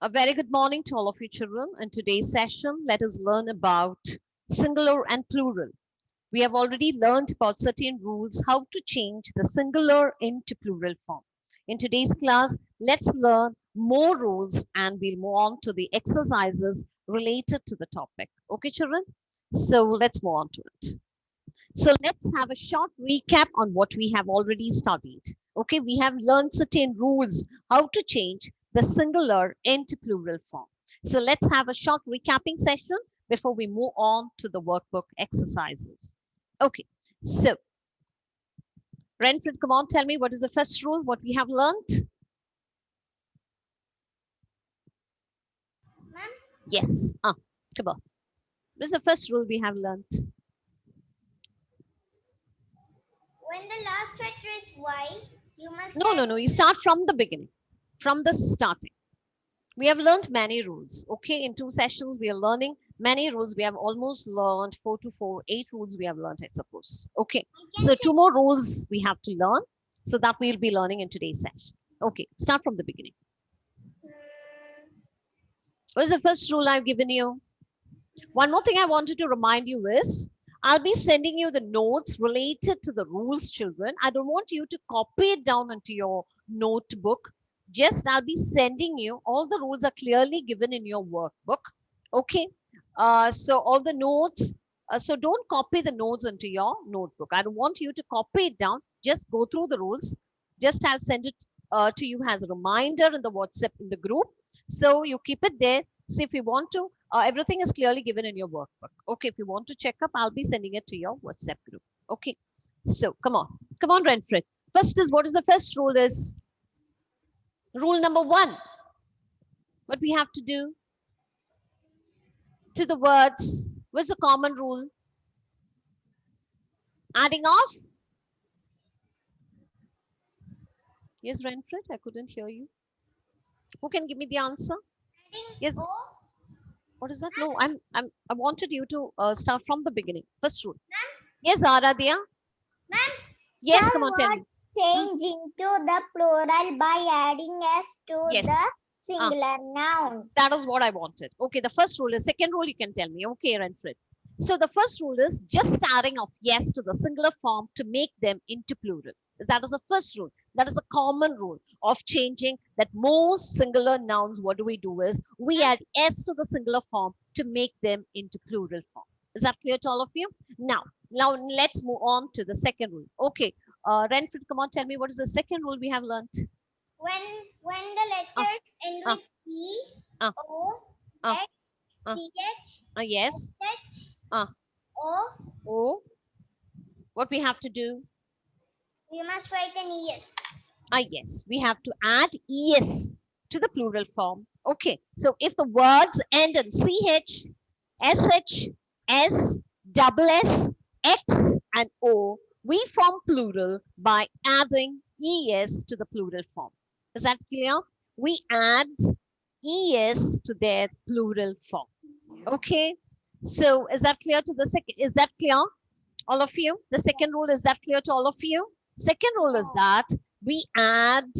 A very good morning to all of you children. In today's session, let us learn about singular and plural. We have already learned about certain rules, how to change the singular into plural form. In today's class, let's learn more rules and we'll move on to the exercises related to the topic. Okay, children? So let's move on to it. So let's have a short recap on what we have already studied. Okay, we have learned certain rules, how to change the singular into plural form. So let's have a short recapping session before we move on to the workbook exercises. Okay, so Renfred, come on, tell me what is the first rule, what we have learned? Ma'am? Yes, come on. What is the first rule we have learned? When the last letter is Y, you must No. You start from the beginning, from the starting. We have learned many rules. Okay, in 2 sessions, we are learning many rules. We have almost learned 4 to 4, 8 rules we have learned, I suppose. Okay, so 2 more rules we have to learn. So that we'll be learning in today's session. Okay, start from the beginning. What is the first rule I've given you? One more thing I wanted to remind you is, I'll be sending you the notes related to the rules, children. I don't want you to copy it down into your notebook. Just I'll be sending you, all the rules are clearly given in your workbook. Okay. So all the notes, so don't copy the notes into your notebook. I don't want you to copy it down. Just go through the rules. Just I'll send it to you as a reminder in the WhatsApp in the group. So you keep it there. See if you want to, everything is clearly given in your workbook. Okay, if you want to check up, I'll be sending it to your WhatsApp group. Okay, so come on, Renfred. First is, what is the first rule is? Rule number 1. What we have to do to the words, what's the common rule? Adding off? Yes, Renfred, I couldn't hear you. Who can give me the answer? Yes. What is that? No, I wanted you to start from the beginning. First rule. Yes, Aradhya. Ma'am, Yes, come on, tell me. change into the plural by adding s to Yes. the singular noun. That is what I wanted. Okay, the first rule is, second rule you can tell me. Okay, Renfred. So the first rule is just adding of yes to the singular form to make them into plural. That is the first rule. That is a common rule of changing that most singular nouns, what do we do is, we add s to the singular form to make them into plural form. Is that clear to all of you? Now let's move on to the second rule. Okay, Renfred, come on, tell me what is the second rule we have learned? When the letters end with E, O, X, CH, yes. SH, O. What we have to do? You must write an ES. Yes, we have to add ES to the plural form. Okay, so if the words end in CH, SH, S, double S, X, and O, we form plural by adding ES to the plural form. Is that clear? We add ES to their plural form. Okay, so is that clear to the second? Is that clear, all of you? The second rule, is that clear to all of you? Second rule is that we add,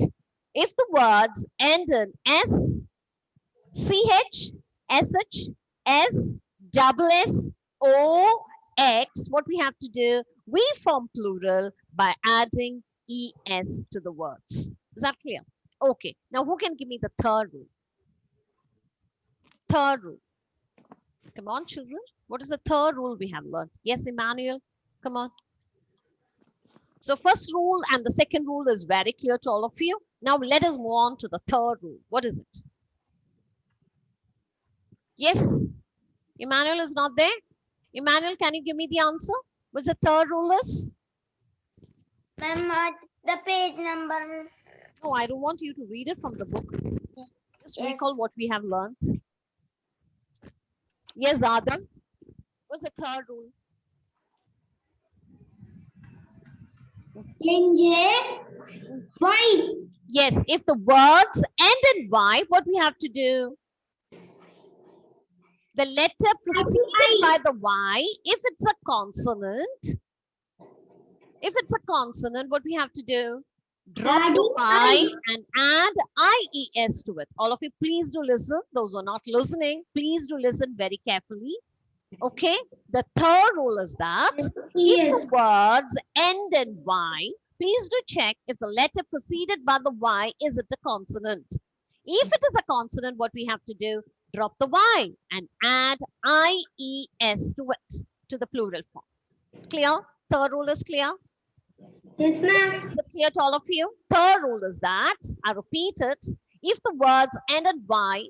if the words end in S, CH, SH, S, double S, O, X, what we have to do, we form plural by adding ES to the words. Is that clear? Okay, now who can give me the third rule? Third rule. Come on, children. What is the third rule we have learned? Yes, Emmanuel, come on. So first rule and the second rule is very clear to all of you. Now let us move on to the third rule. What is it? Yes, Emmanuel is not there. Emmanuel, can you give me the answer? What's the third rule is? Ma'am, the page number. No, I don't want you to read it from the book. Just recall what we have learned. Yes, Adam. What's the third rule? Change Y. Yes, if the words end in Y, what we have to do? The letter preceded by the Y, if it's a consonant, what we have to do? Drop the Y and add IES to it. All of you, please do listen. Those who are not listening, please do listen very carefully. Okay, the third rule is that if the words end in Y, please do check if the letter preceded by the Y is it a consonant. If it is a consonant, what we have to do, drop the Y and add IES to it, to the plural form. Clear? Third rule is clear? Yes, ma'am. Is it clear to all of you? Third rule is that, I repeat it, if the words end in Y,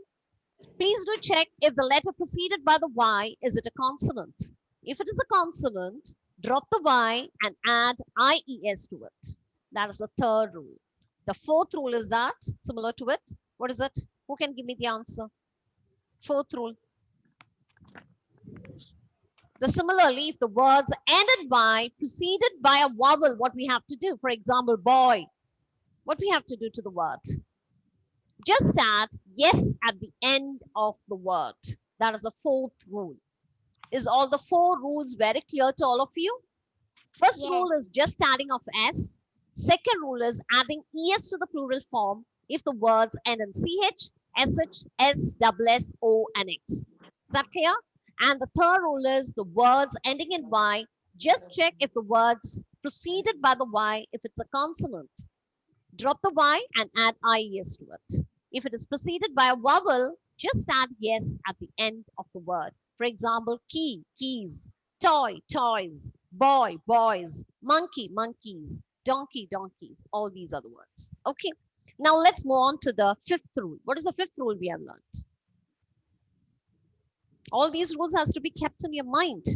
please do check if the letter preceded by the Y, is it a consonant? If it is a consonant, drop the Y and add IES to it. That is the third rule. The fourth rule is that, similar to it. What is it? Who can give me the answer? Fourth rule. Similarly, if the words ended by, preceded by a vowel, what we have to do? For example, boy. What we have to do to the word? Just add yes at the end of the word. That is the fourth rule. Is all the four rules very clear to all of you? First rule is just adding of S. Second rule is adding ES to the plural form if the words end in CH, SH, S, double S, O, and X. Is that clear? And the third rule is the words ending in Y, just check if the words preceded by the Y, if it's a consonant. Drop the Y and add IES to it. If it is preceded by a vowel, just add yes at the end of the word. For example, key, keys, toy, toys, boy, boys, monkey, monkeys, donkey, donkeys. All these are the words. Okay. Now let's move on to the fifth rule. What is the fifth rule we have learned? All these rules has to be kept in your mind.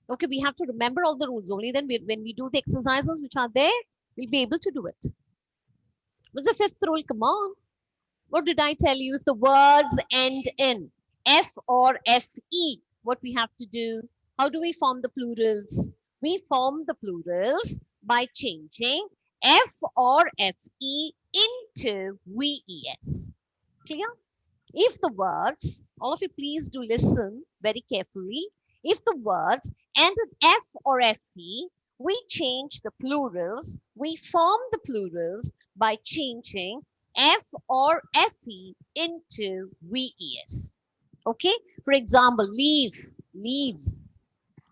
Okay, we have to remember all the rules. Only then when we do the exercises which are there, we'll be able to do it. What's the fifth rule? Come on. What did I tell you? If the words end in F or FE, what we have to do? How do we form the plurals? We form the plurals by changing F or FE into VES. Clear? If the words, all of you please do listen very carefully. If the words end with F or FE, we change the plurals. We form the plurals by changing F or FE into VES. Okay? For example, leaf, leaves,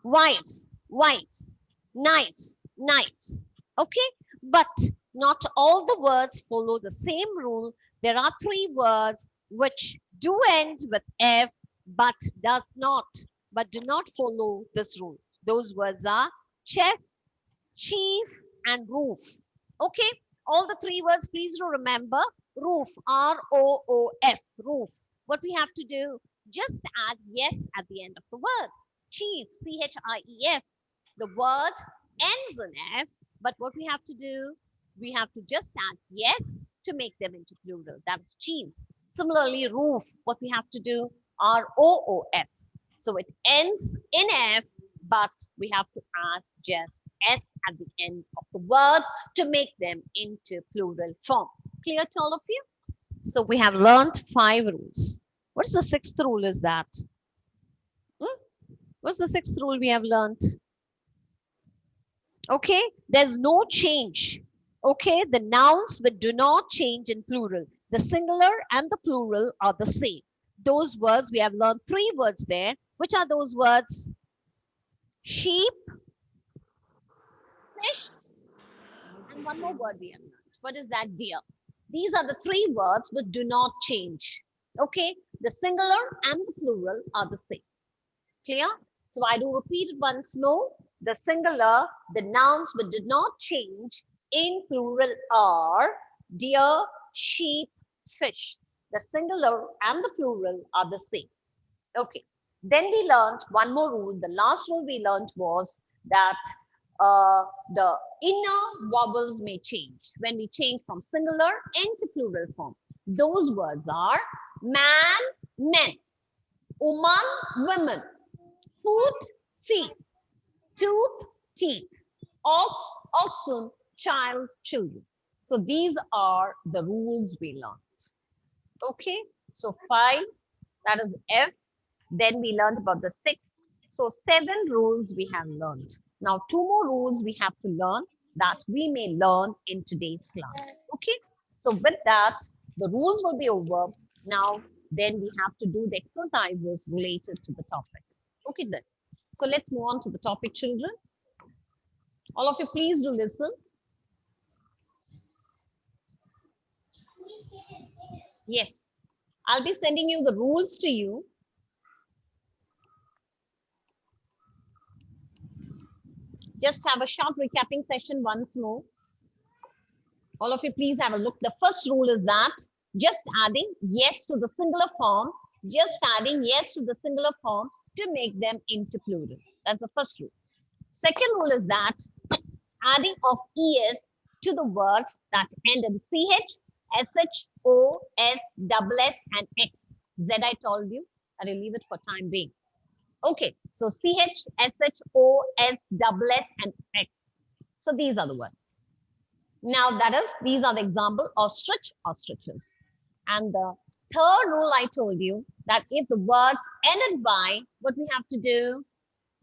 wife, wives, knife, knives. Okay? But not all the words follow the same rule. There are three words which do end with F but do not follow this rule. Those words are chef, chief, and roof. Okay, all the three words, please do remember roof, ROOF, roof. What we have to do, just add yes at the end of the word. Chief, CHIEF. The word ends in F, but what we have to do, we have to just add yes to make them into plural. That's chiefs. Similarly, roof, what we have to do, ROOF. So it ends in F, but we have to add just S at the end of the word to make them into plural form. Clear to all of you? So we have learned 5 rules. What's the 6th rule is that? What's the 6th rule we have learned? Okay, there's no change. Okay, the nouns but do not change in plural. The singular and the plural are the same. Those words, we have learned 3 words there. Which are those words? Sheep, fish, and one more word we have learned. What is that? Deer. These are the 3 words which do not change. Okay, the singular and the plural are the same. Clear? So I do repeat it once more. The singular, the nouns which did not change in plural are deer, sheep, fish. The singular and the plural are the same. Okay. Then we learned one more rule. The last rule we learned was that the inner vowels may change when we change from singular into plural form. Those words are man, men, woman, women, foot, feet, tooth, teeth, ox, oxen, child, children. So these are the rules we learned. Okay, so 5, that is F. Then we learned about the 6. So 7 rules we have learned. Now 2 more rules we have to learn. that we may learn in today's class. Okay, so with that, the rules will be over. Now, then we have to do the exercises related to the topic. Okay, then. So let's move on to the topic, children. All of you, please do listen. Yes, I'll be sending you the rules to you. Just have a short recapping session once more. All of you, please have a look. The first rule is that just adding yes to the singular form, just adding yes to the singular form to make them into plural. That's the first rule. Second rule is that adding of es to the words that end in ch, sh, o, s, double s, and x. Z I told you. I will leave it for time being. Okay, so ch, sh, o, s, double s, and x. So these are the words. Now that is, these are the example: ostrich, ostriches. And the third rule I told you, that if the words ended by, what we have to do,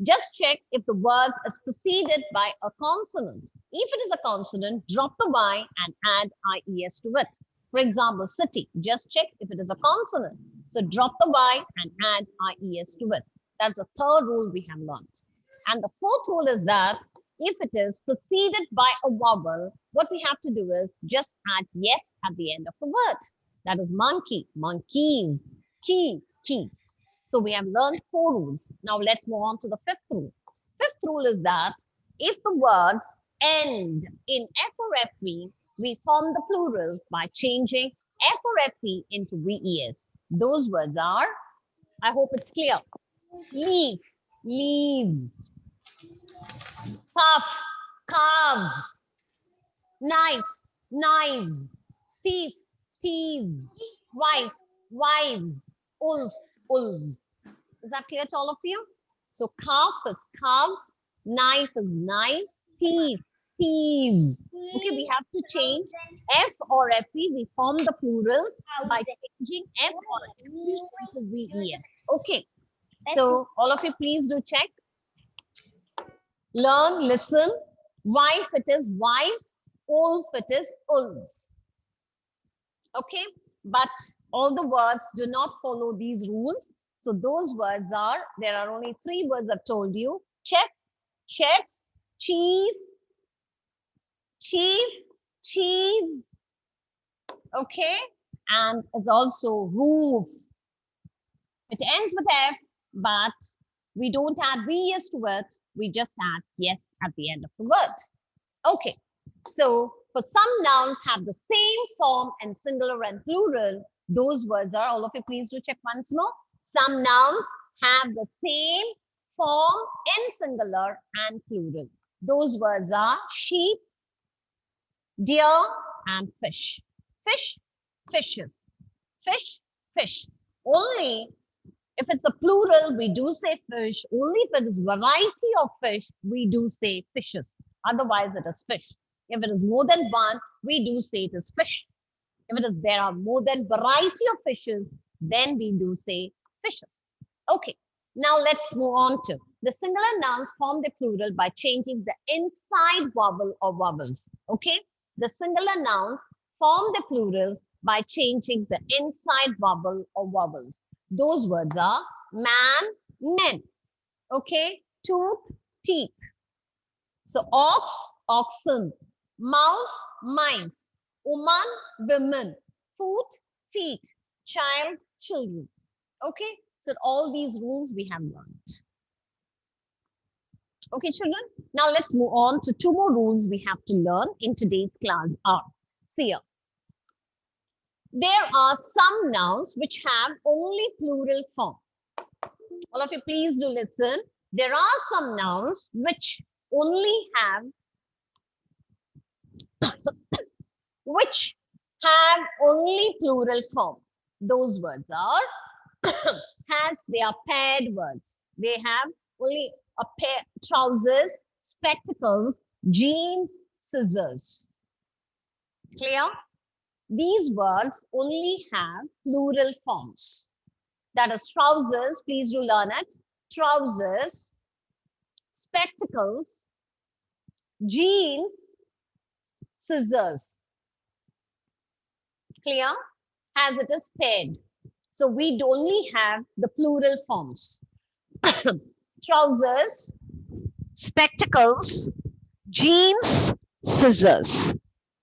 just check if the word is preceded by a consonant. If it is a consonant, drop the y and add ies to it. For example, city, just check if it is a consonant. So drop the y and add ies to it. That's the third rule we have learned. And the fourth rule is that if it is preceded by a vowel, what we have to do is just add yes at the end of the word. That is monkey, monkeys, key, keys. So we have learned 4 rules. Now let's move on to the 5th rule. 5th rule is that if the words end in F or FE, we form the plurals by changing F or FE into VES. Those words are, I hope it's clear, leaf, leaves, puff, calves, knife, knives, thief, thieves, wife, wives, wolf, wolves. Is that clear to all of you? So calf is calves, knife is knives, thief, thieves. Okay, we have to change F or FE. We form the plurals by changing F or FE into VES. Okay, so all of you please do check. Learn, listen. Wife, it is wives. Wolf, it is wolves. Okay, but all the words do not follow these rules. So those words are, there are only 3 words I've told you: chef, chefs, chief, chief, cheese. Okay, and it's also roof. It ends with F, but we don't add VS to it. We just add yes at the end of the word. Okay, so for some nouns have the same form in singular and plural. Those words are, all of you please do check once more. Some nouns have the same form in singular and plural. Those words are sheep, deer, and fish. Fish, fishes. Fish, fish. Only if it's a plural, we do say fish. Only if it is variety of fish, we do say fishes. Otherwise, it is fish. If it is more than one, we do say it is fish. If it is there are more than variety of fishes, then we do say fishes. Okay, now let's move on to the singular nouns form the plural by changing the inside vowel or vowels. Okay, the singular nouns form the plurals by changing the inside vowel or vowels. Those words are man, men. Okay, tooth, teeth. So ox, oxen, mouse, mice, woman, women, foot, feet, child, children. Okay, so all these rules we have learned. Okay, children, now let's move on to 2 more rules we have to learn in today's class are. See here. There are some nouns which have only plural form. All of you please do listen. There are some nouns which only have plural form. Those words are they are paired words. They have only a pair: trousers, spectacles, jeans, scissors. Clear? These words only have plural forms. That is trousers, please do learn it. Trousers, spectacles, jeans, scissors. Clear? As it is paired. So we only have the plural forms. Trousers, spectacles, jeans, scissors.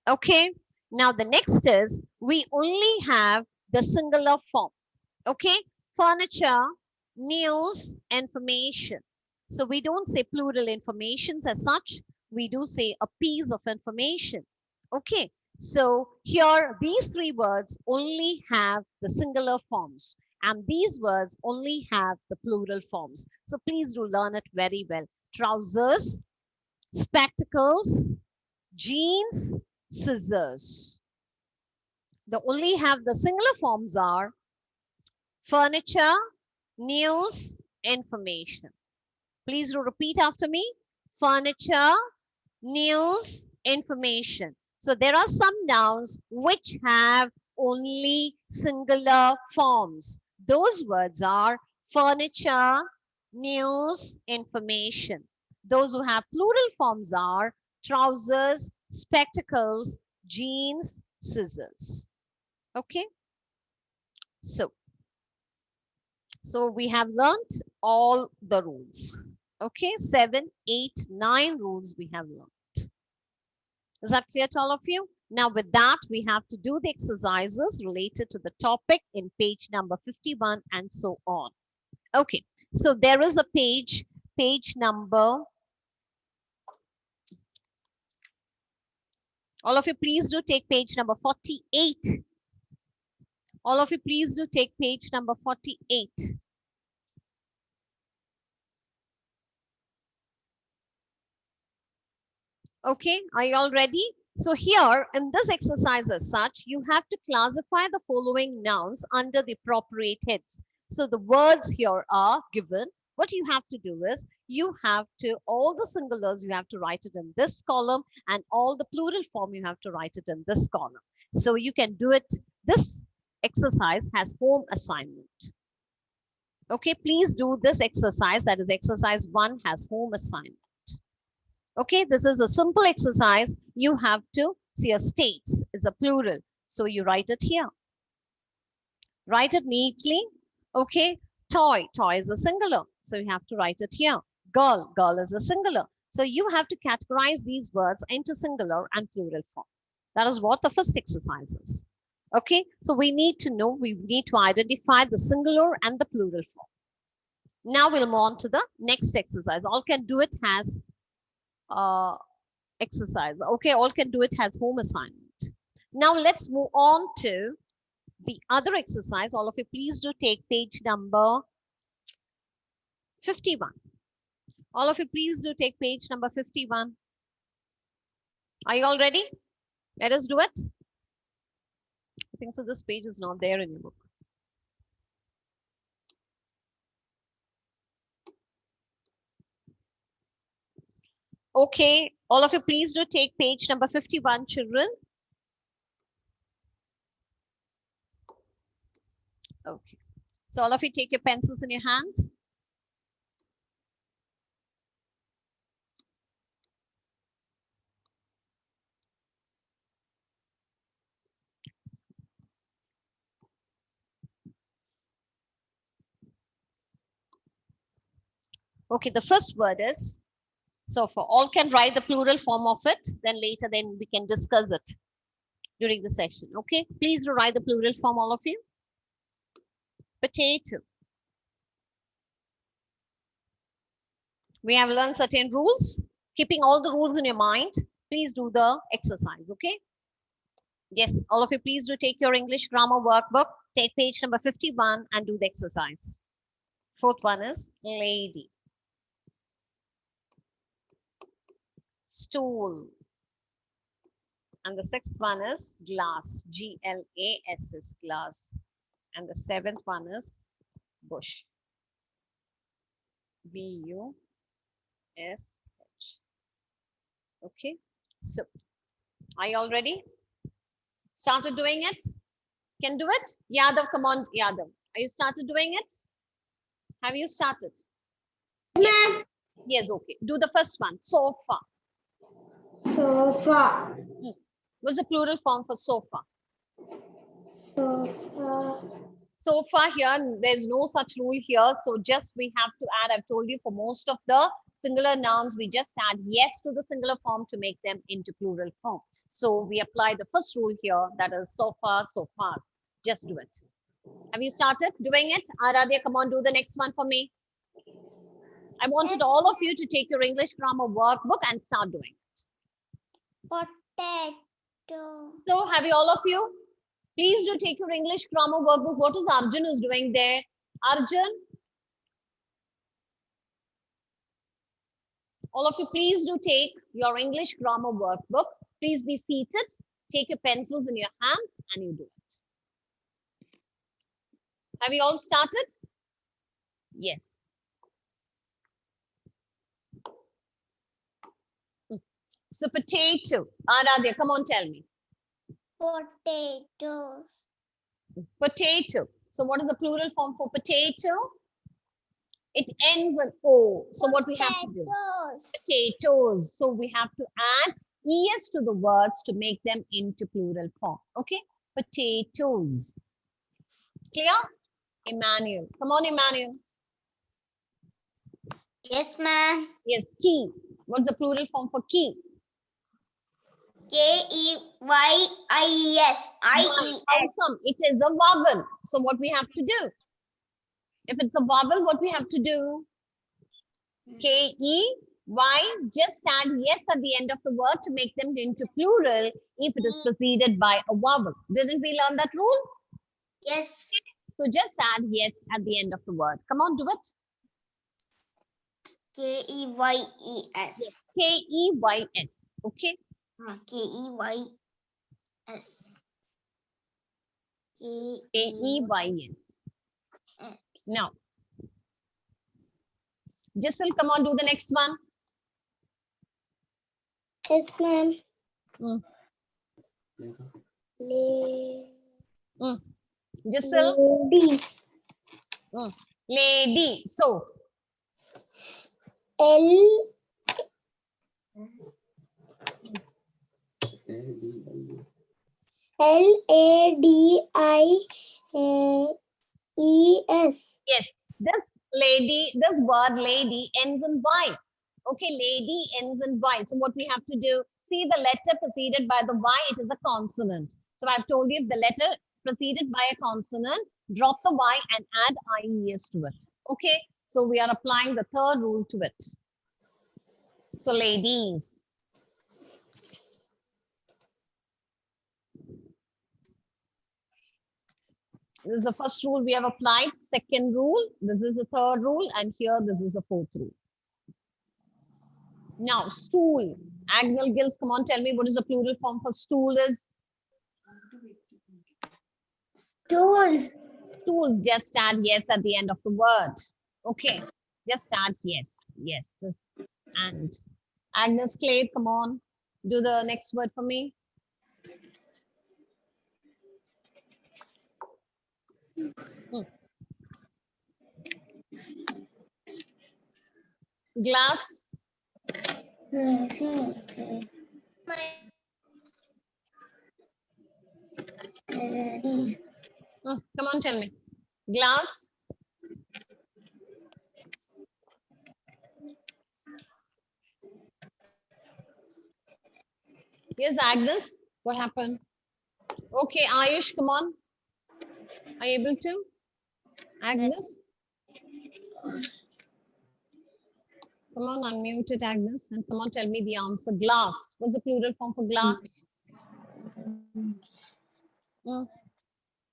Okay. Now the next is we only have the singular form. Okay. Furniture, news, information. So we don't say plural informations as such. We do say a piece of information. Okay. So here these three words only have the singular forms and these words only have the plural forms. So please do learn it very well. Trousers, spectacles, jeans, scissors. The only have the singular forms are furniture, news, information. Please do repeat after me. Furniture, news, information. So there are some nouns which have only singular forms. Those words are furniture, news, information. Those who have plural forms are trousers, spectacles, jeans, scissors. Okay. So we have learned all the rules. Okay, 7, 8, 9 rules we have learned. Is that clear to all of you? Now with that, we have to do the exercises related to the topic in page number 51 and so on. Okay, so there is a page number. All of you please do take page number 48. All of you please do take page number 48. Okay, are you all ready? So here in this exercise as such, you have to classify the following nouns under the appropriate heads. So the words here are given. What you have to do is you have to, all the singulars, you have to write it in this column and all the plural form, you have to write it in this column. So you can do it. This exercise has home assignment. Okay, please do this exercise. That is exercise 1 has home assignment. Okay, this is a simple exercise. You have to see a states. It's a plural. So you write it here. Write it neatly. Okay, toy. Toy is a singular. So you have to write it here. Girl. Girl is a singular. So you have to categorize these words into singular and plural form. That is what the first exercise is. Okay, so we need to know, we need to identify the singular and the plural form. Now we'll move on to the next exercise. All can do it has exercise. Okay, all can do it has home assignment. Now let's move on to the other exercise. All of you please do take page number 51. All of you please do take page number 51. Are you all ready? Let us do it. I think so this page is not there in your book. Okay, all of you please do take page number 51, children. Okay, so all of you take your pencils in your hand. Okay, the first word is, so for all can write the plural form of it, then later then we can discuss it during the session. Okay, please do write the plural form, all of you. Potato. We have learned certain rules. Keeping all the rules in your mind, please do the exercise, okay? Yes, all of you please do take your English grammar workbook, take page number 51 and do the exercise. Fourth one is lady. Stool. And the sixth one is glass, G-L-A-S-S, glass. And the seventh one is bush, B-U-S-H. Okay, so are you all ready? Started doing it? Can do it? Yadav, come on, Yadav. Are you started doing it? Have you started? Yes. Yes, okay. Do the first one. Sofa. Sofa. What's the plural form for sofa? Sofa. Sofa here, there's no such rule here. So just we have to add, I've told you for most of the singular nouns, we just add yes to the singular form to make them into plural form. So we apply the first rule here, that is sofa, sofas. Just do it. Have you started doing it? Aradhya, come on, do the next one for me. I wanted Yes. all of you to take your English grammar workbook and start doing it. Potato. So have you all of you? Please do take your English grammar workbook. What is Arjun is doing there? Arjun? All of you, please do take your English grammar workbook. Please be seated. Take your pencils in your hand and you do it. Have you all started? Yes. So potato. Aradhya, come on, tell me. Potatoes. Potato. So what is the plural form for potato? It ends in O. So what we have to do? Potatoes. So we have to add es to the words to make them into plural form. Okay? Potatoes. Clear? Emmanuel. Come on, Emmanuel. Yes, ma'am. Yes, key. What's the plural form for key? Keyis. How come? It is a vowel. So what we have to do? If it's a vowel, what we have to do? K-E-Y, just add yes at the end of the word to make them into plural if it is preceded by a vowel. Didn't we learn that rule? Yes. So just add yes at the end of the word. Come on, do it. Keyes. Yes. K-E-Y-S. Okay. Keyes. K-E-Y-S. Now, Jissel, come on, do the next one. Yes, ma'am. Mm. Lady. Jissel, lady. So, L. Ladies. yes, this word lady ends in Y. Okay, lady ends in Y. So what we have to do, see the letter preceded by the Y, it is a consonant. So I've told you if the letter preceded by a consonant, drop the Y and add IES to it. Okay, so we are applying the third rule to it. So ladies. This is the first rule we have applied. Second rule, this is the third rule, and here this is the fourth rule. Now, stool. Agnel Gills, come on, tell me what is the plural form for stool is? Tools. Stools, just add yes at the end of the word. Okay, just add yes. Yes, this and. Agnes Clay, come on, do the next word for me. Glass. Come on, tell me. Glass. Yes, Agnes. What happened? Okay, Ayush, come on. Are you able to? Agnes? Come on, unmute it, Agnes. And come on, tell me the answer. Glass. What's the plural form for glass?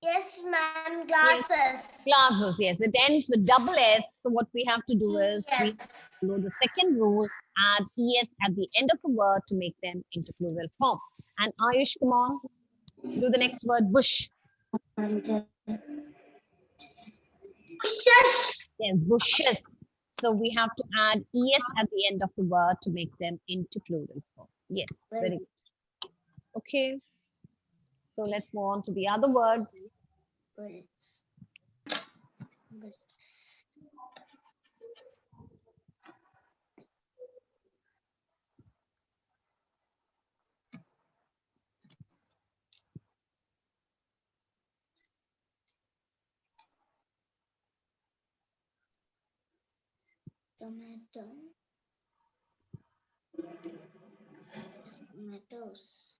Yes, ma'am. Glasses. Glasses, yes. It ends with double S. So what we have to do is we follow the second rule, add ES at the end of the word to make them into plural form. And Ayush, come on. Do the next word, bush. Yes, bushes. So we have to add ES at the end of the word to make them into plural form. Yes, very good. Okay. So let's move on to the other words. Tomato. Tomatoes.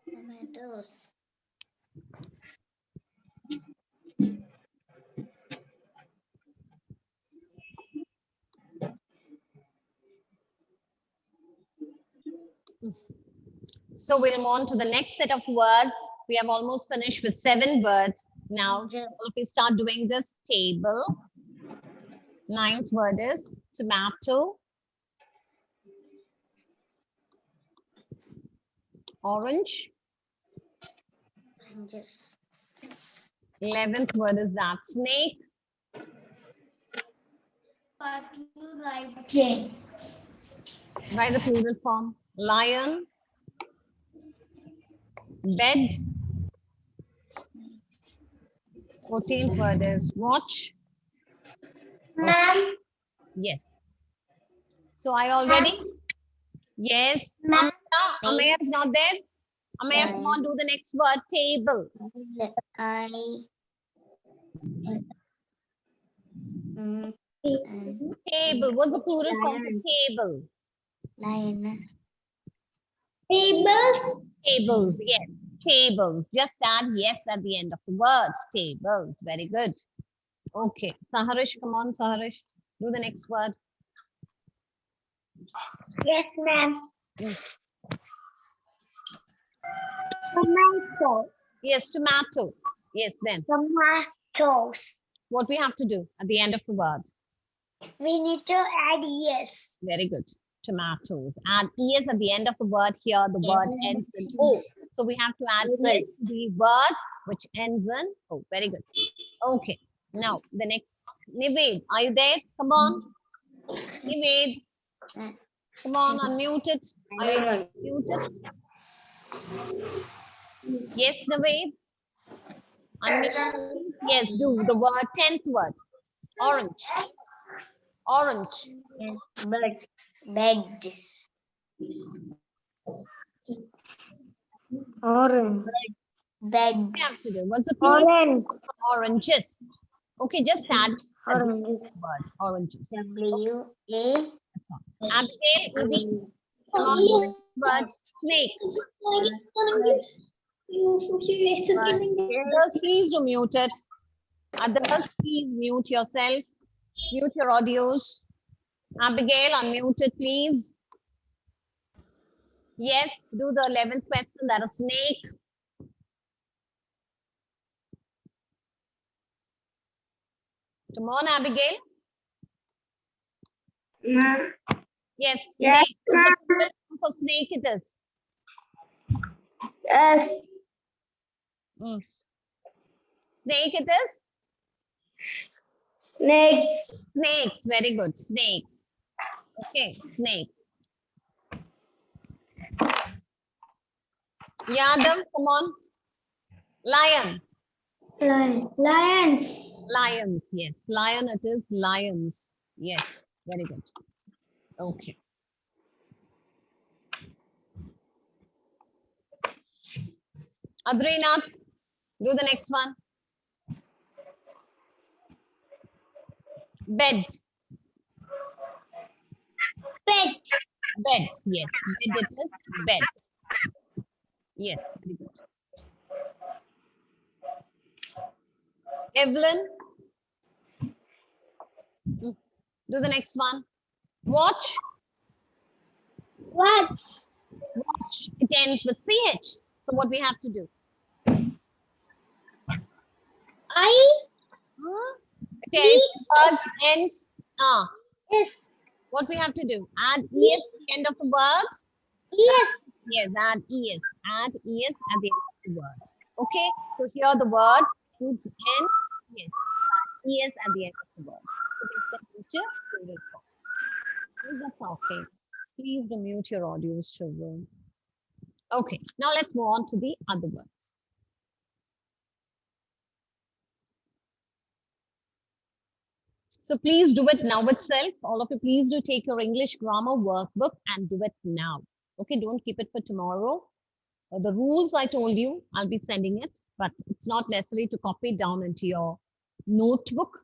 Tomatoes. So we'll move on to the next set of words. We have almost finished with 7 words. Now, Ginger. all of you start doing this table. 9th word is tomato, orange. Oranges. 11th word is that snake. What you writing? Write the plural form. Lion, bed. 14th word is watch. Ma'am. Yes. So I already. Yes. Ma'am. Amaya is not there. Amaya, come on, do the next word. Table. I. Table. What's the plural form for Lion. table? Lion. Tables. Tables. Yes. Tables. Just add yes at the end of the word. Tables. Very good. Okay. Saharish, come on, Saharish. Do the next word. Yes, ma'am. Mm. Tomato. Yes, tomato. Yes, then. Tomatoes. What we have to do at the end of the word? We need to add yes. Very good. Tomatoes. Add es at the end of the word. Here, the word ends in O. So we have to add es to the word which ends in O. Very good. Okay. Now, the next. Nived, are you there? Come on. Nived, come on, unmute it. Are you muted? Yes, Nived? Unmute. Yes, do the word, 10th word. Orange. Orange. Birds. Beds. Orange. Beds. What we have to do? What's the plural Orange. for oranges? Okay, just add at the Orange. word oranges. W A. That's all. Abigail, Evie, come on, do the next word. Snake. Others, please do mute it. Others, please mute yourself. Mute your audios. Abigail, unmute it, please. Yes, do the 11th question, that is snake. Come on, Abigail. Yes, Yes, snake. What's the plural form for snake it is? yes. Snake it is? Snakes. Snakes, very good. Snakes. Okay, snakes. Yadav, come on. Lion. Lions. Lions, yes. Lion it is. Lions. Yes, very good. Okay. Adrinath, do the next one. Bed. Pet. Beds, yes. Bed it is. Bed. Yes, very good. Evelyn, do the next one. Watch. What? Watch. It ends with CH. So what we have to do? It ends. Yes. What we have to do? Add es at the end of the word. Yes. Yes, add es. Add es at the end of the word. Okay. So here the word is in ch. Add es at the end of the word. So this is the future plural form. Who's that talking? Please do mute your audios, children. Okay. Now let's move on to the other words. So please do it now itself. All of you, please do take your English grammar workbook and do it now. Okay, don't keep it for tomorrow. The rules I told you, I'll be sending it, but it's not necessary to copy it down into your notebook.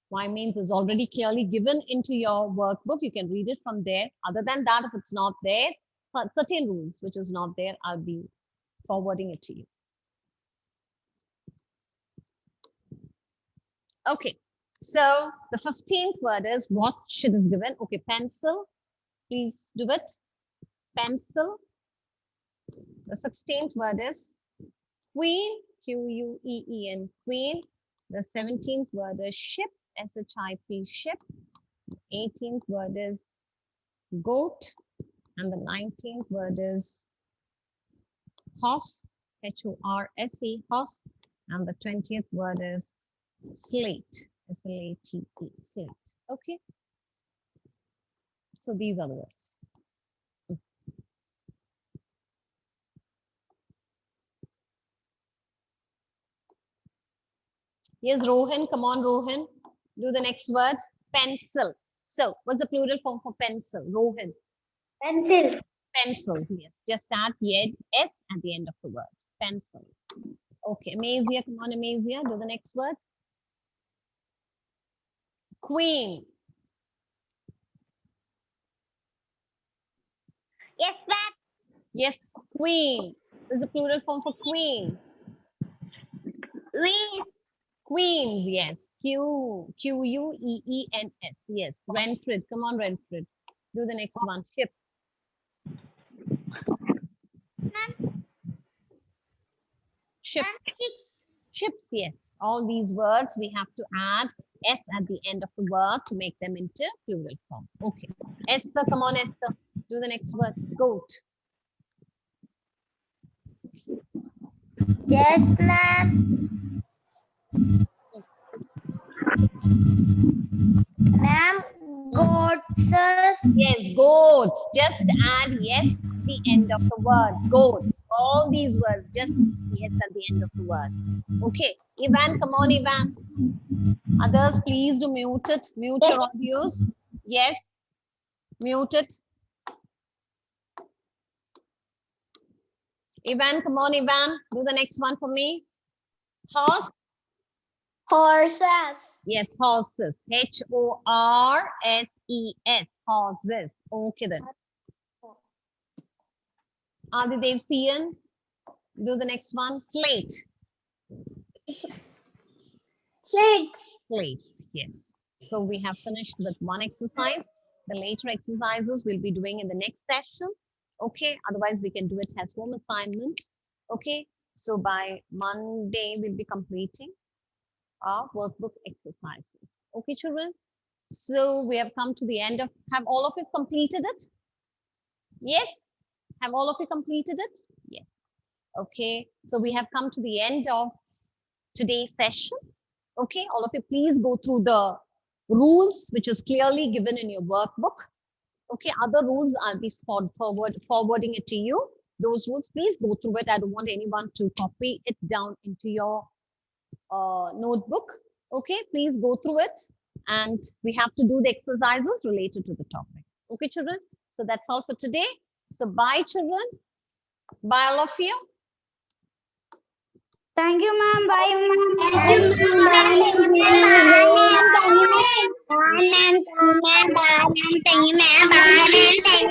Why means is already clearly given into your workbook. You can read it from there. Other than that, if it's not there, certain rules which is not there, I'll be forwarding it to you. Okay, so the 15th word is watch. It is given. Okay, pencil. Please do it. Pencil. The 16th word is queen. Queen. Queen. The 17th word is ship. Ship. Ship. 18th word is goat. And the 19th word is horse. Horse. Horse. And the 20th word is slate. Slate. Slate. Okay. So these are the words. Yes, Rohan. Come on, Rohan. Do the next word. Pencil. So what's the plural form for pencil? Rohan. Pencil. Pencil. Yes. Just add S at the end of the word. Pencils. Okay. Amazia. Come on, Amazia. Do the next word. Queen. Yes, ma'am. Yes, queen. There's a plural form for queen. We. Queens, yes. Queens. Yes. Renfred. Come on, Renfred. Do the next one. Ship. Ma'am. Ship. Chips. Ships, yes. All these words we have to add S at the end of the word to make them into plural form. Okay. Esther, come on, Esther. Do the next word. Goat. Yes, ma'am. Ma'am, goats. Yes, goats. Just add yes at the end of the word. Goats. All these words, just yes at the end of the word. Okay. Ivan, come on, Ivan. Others, please do mute it. Mute your audios. Yes. Mute it. Ivan, come on, Ivan. Do the next one for me. Horse. Horses. Yes, horses. Horses. Horses. Okay then. Adidev Sian. Do the next one. Slate. Slates. Slates. Yes. So we have finished with one exercise. The later exercises we'll be doing in the next session. Okay. Otherwise, we can do it as home assignment. Okay. So by Monday, we'll be completing our workbook exercises. Okay, children. So we have come to the end of, have all of you completed it? Yes? Have all of you completed it? Yes. Okay. So we have come to the end of today's session. Okay. All of you, please go through the rules, which is clearly given in your workbook. Okay. Other rules, I'll be forwarding it to you. Those rules, please go through it. I don't want anyone to copy it down into your notebook. Okay. Please go through it. And we have to do the exercises related to the topic. Okay, children. So that's all for today. So bye, children. Bye, all of you. Thank you, ma'am. Bye, ma'am. Thank you, ma'am. Bye, ma'am. Bye, ma'am. Bye, ma'am. Bye, ma'am. Thank you, ma'am. Bye, ma'am. Thank you.